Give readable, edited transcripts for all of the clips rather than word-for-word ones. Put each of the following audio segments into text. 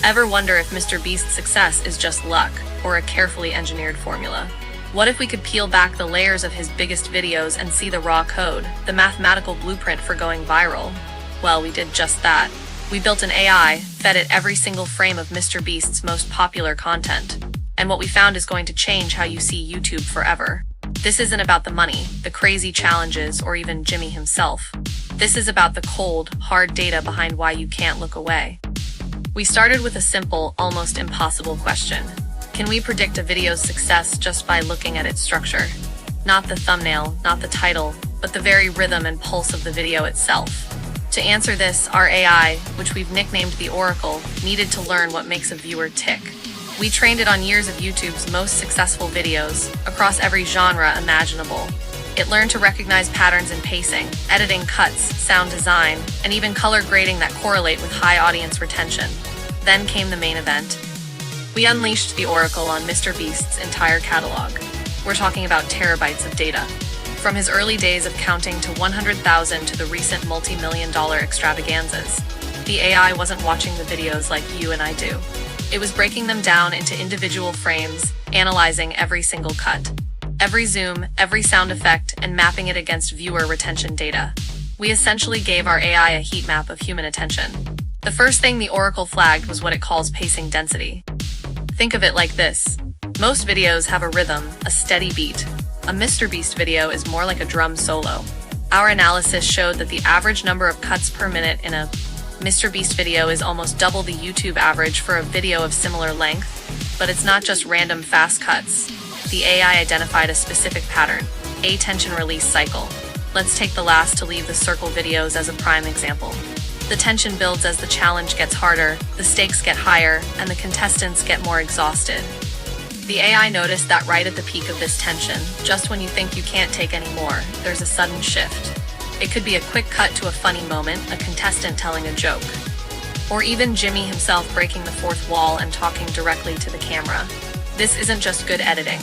Ever wonder if MrBeast's success is just luck, or a carefully engineered formula? What if we could peel back the layers of his biggest videos and see the raw code, the mathematical blueprint for going viral? Well, we did just that. We built an AI, fed it every single frame of MrBeast's most popular content. And what we found is going to change how you see YouTube forever. This isn't about the money, the crazy challenges, or even Jimmy himself. This is about the cold, hard data behind why you can't look away. We started with a simple, almost impossible question. Can we predict a video's success just by looking at its structure? Not the thumbnail, not the title, but the very rhythm and pulse of the video itself. To answer this, our AI, which we've nicknamed the Oracle, needed to learn what makes a viewer tick. We trained it on years of YouTube's most successful videos, across every genre imaginable. It learned to recognize patterns in pacing, editing cuts, sound design, and even color grading that correlate with high audience retention. Then came the main event. We unleashed the Oracle on MrBeast's entire catalog. We're talking about terabytes of data. From his early days of counting to 100,000 to the recent multi-million-dollar extravaganzas. The AI wasn't watching the videos like you and I do. It was breaking them down into individual frames, analyzing every single cut, every zoom, every sound effect, and mapping it against viewer retention data. We essentially gave our AI a heat map of human attention. The first thing the Oracle flagged was what it calls pacing density. Think of it like this. Most videos have a rhythm, a steady beat. A MrBeast video is more like a drum solo. Our analysis showed that the average number of cuts per minute in a MrBeast video is almost double the YouTube average for a video of similar length. But it's not just random fast cuts. The AI identified a specific pattern, a tension release cycle. Let's take the last to leave the circle videos as a prime example. The tension builds as the challenge gets harder, the stakes get higher, and the contestants get more exhausted. The AI noticed that right at the peak of this tension, just when you think you can't take any more, there's a sudden shift. It could be a quick cut to a funny moment, a contestant telling a joke, or even Jimmy himself breaking the fourth wall and talking directly to the camera. This isn't just good editing.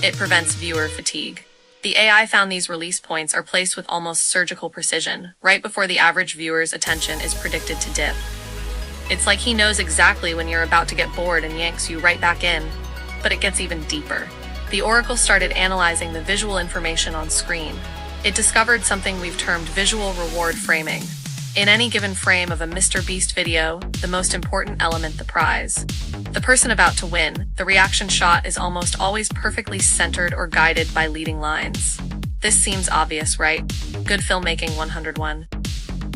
It prevents viewer fatigue. The AI found these release points are placed with almost surgical precision, right before the average viewer's attention is predicted to dip. It's like he knows exactly when you're about to get bored and yanks you right back in. But it gets even deeper. The Oracle started analyzing the visual information on screen. It discovered something we've termed visual reward framing. In any given frame of a MrBeast video, the most important element, the prize, the person about to win, the reaction shot is almost always perfectly centered or guided by leading lines. This seems obvious, right? Good filmmaking 101.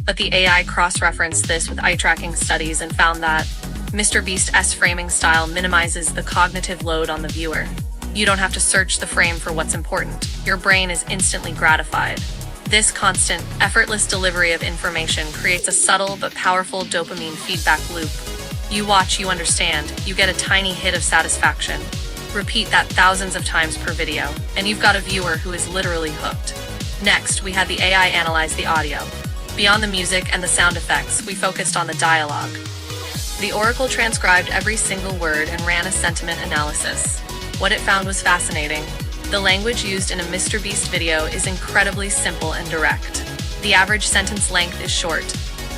But the AI cross-referenced this with eye-tracking studies and found that MrBeast's framing style minimizes the cognitive load on the viewer. You don't have to search the frame for what's important. Your brain is instantly gratified. This constant, effortless delivery of information creates a subtle but powerful dopamine feedback loop. You watch, you understand, you get a tiny hit of satisfaction. Repeat that thousands of times per video, and you've got a viewer who is literally hooked. Next, we had the AI analyze the audio. Beyond the music and the sound effects, we focused on the dialogue. The Oracle transcribed every single word and ran a sentiment analysis. What it found was fascinating. The language used in a MrBeast video is incredibly simple and direct. The average sentence length is short.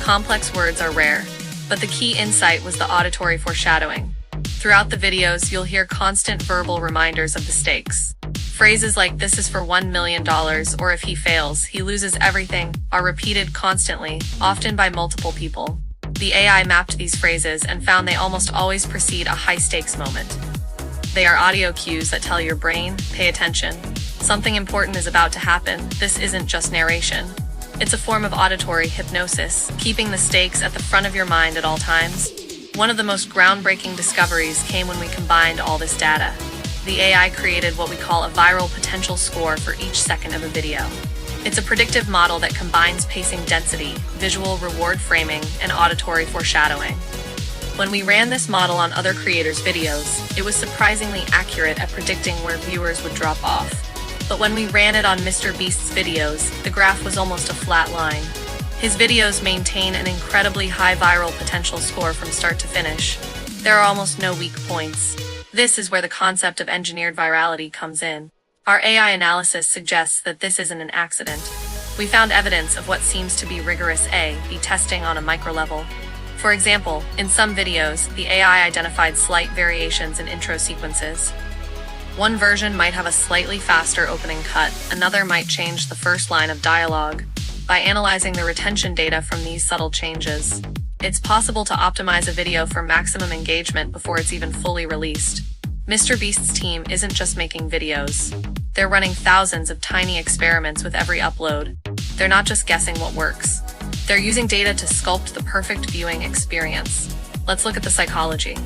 Complex words are rare. But the key insight was the auditory foreshadowing. Throughout the videos, you'll hear constant verbal reminders of the stakes. Phrases like "this is for $1 million" or "if he fails, he loses everything" are repeated constantly, often by multiple people. The AI mapped these phrases and found they almost always precede a high-stakes moment. They are audio cues that tell your brain, pay attention. Something important is about to happen. This isn't just narration. It's a form of auditory hypnosis, keeping the stakes at the front of your mind at all times. One of the most groundbreaking discoveries came when we combined all this data. The AI created what we call a viral potential score for each second of a video. It's a predictive model that combines pacing density, visual reward framing, and auditory foreshadowing. When we ran this model on other creators' videos, it was surprisingly accurate at predicting where viewers would drop off. But when we ran it on MrBeast's videos, the graph was almost a flat line. His videos maintain an incredibly high viral potential score from start to finish. There are almost no weak points. This is where the concept of engineered virality comes in. Our AI analysis suggests that this isn't an accident. We found evidence of what seems to be rigorous A/B testing on a micro level. For example, in some videos, the AI identified slight variations in intro sequences. One version might have a slightly faster opening cut, another might change the first line of dialogue. By analyzing the retention data from these subtle changes, it's possible to optimize a video for maximum engagement before it's even fully released. MrBeast's team isn't just making videos. They're running thousands of tiny experiments with every upload. They're not just guessing what works. They're using data to sculpt the perfect viewing experience. Let's look at the psychology.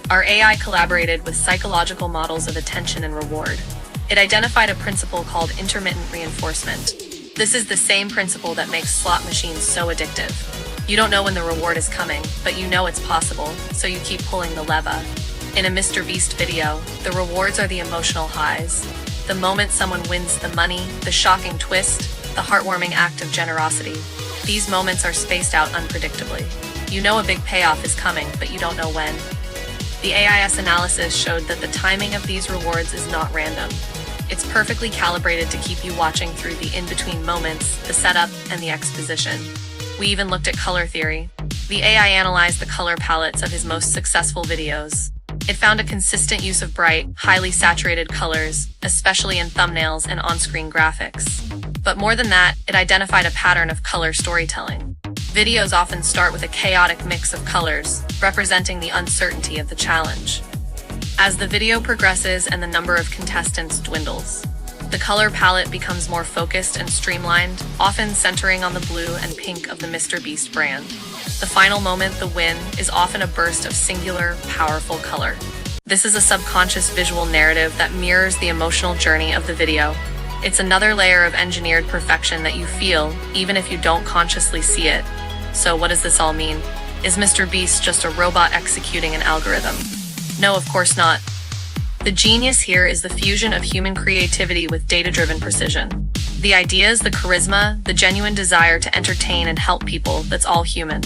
Our AI collaborated with psychological models of attention and reward. It identified a principle called intermittent reinforcement. This is the same principle that makes slot machines so addictive. You don't know when the reward is coming, but you know it's possible, so you keep pulling the lever. In a MrBeast video, the rewards are the emotional highs. The moment someone wins the money, the shocking twist, the heartwarming act of generosity. These moments are spaced out unpredictably. You know a big payoff is coming, but you don't know when. The AI's analysis showed that the timing of these rewards is not random. It's perfectly calibrated to keep you watching through the in-between moments, the setup, and the exposition. We even looked at color theory. The AI analyzed the color palettes of his most successful videos. It found a consistent use of bright, highly saturated colors, especially in thumbnails and on-screen graphics. But more than that, it identified a pattern of color storytelling. Videos often start with a chaotic mix of colors, representing the uncertainty of the challenge. As the video progresses and the number of contestants dwindles, the color palette becomes more focused and streamlined, often centering on the blue and pink of the MrBeast brand. The final moment, the win, is often a burst of singular, powerful color. This is a subconscious visual narrative that mirrors the emotional journey of the video. It's another layer of engineered perfection that you feel, even if you don't consciously see it. So what does this all mean? Is MrBeast just a robot executing an algorithm? No, of course not. The genius here is the fusion of human creativity with data-driven precision. The ideas, the charisma, the genuine desire to entertain and help people, that's all human.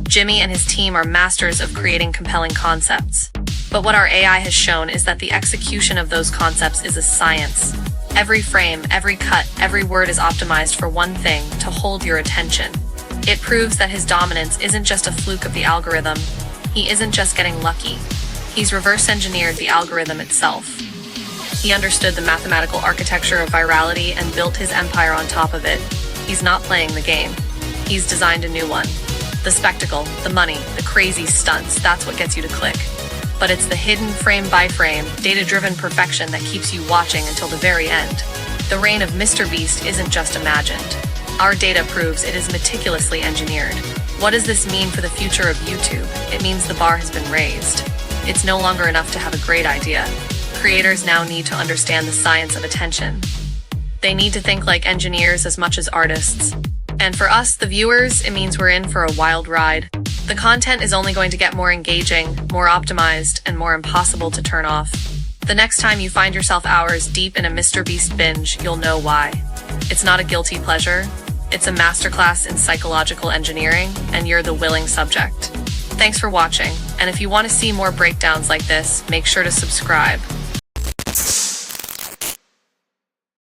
Jimmy and his team are masters of creating compelling concepts. But what our AI has shown is that the execution of those concepts is a science. Every frame, every cut, every word is optimized for one thing, to hold your attention. It proves that his dominance isn't just a fluke of the algorithm. He isn't just getting lucky. He's reverse-engineered the algorithm itself. He understood the mathematical architecture of virality and built his empire on top of it. He's not playing the game. He's designed a new one. The spectacle, the money, the crazy stunts, that's what gets you to click. But it's the hidden frame-by-frame, data-driven perfection that keeps you watching until the very end. The reign of MrBeast isn't just imagined. Our data proves it is meticulously engineered. What does this mean for the future of YouTube? It means the bar has been raised. It's no longer enough to have a great idea. Creators now need to understand the science of attention. They need to think like engineers as much as artists. And for us, the viewers, it means we're in for a wild ride. The content is only going to get more engaging, more optimized, and more impossible to turn off. The next time you find yourself hours deep in a MrBeast binge, you'll know why. It's not a guilty pleasure. It's a masterclass in psychological engineering, and you're the willing subject. Thanks for watching, and if you want to see more breakdowns like this, make sure to subscribe.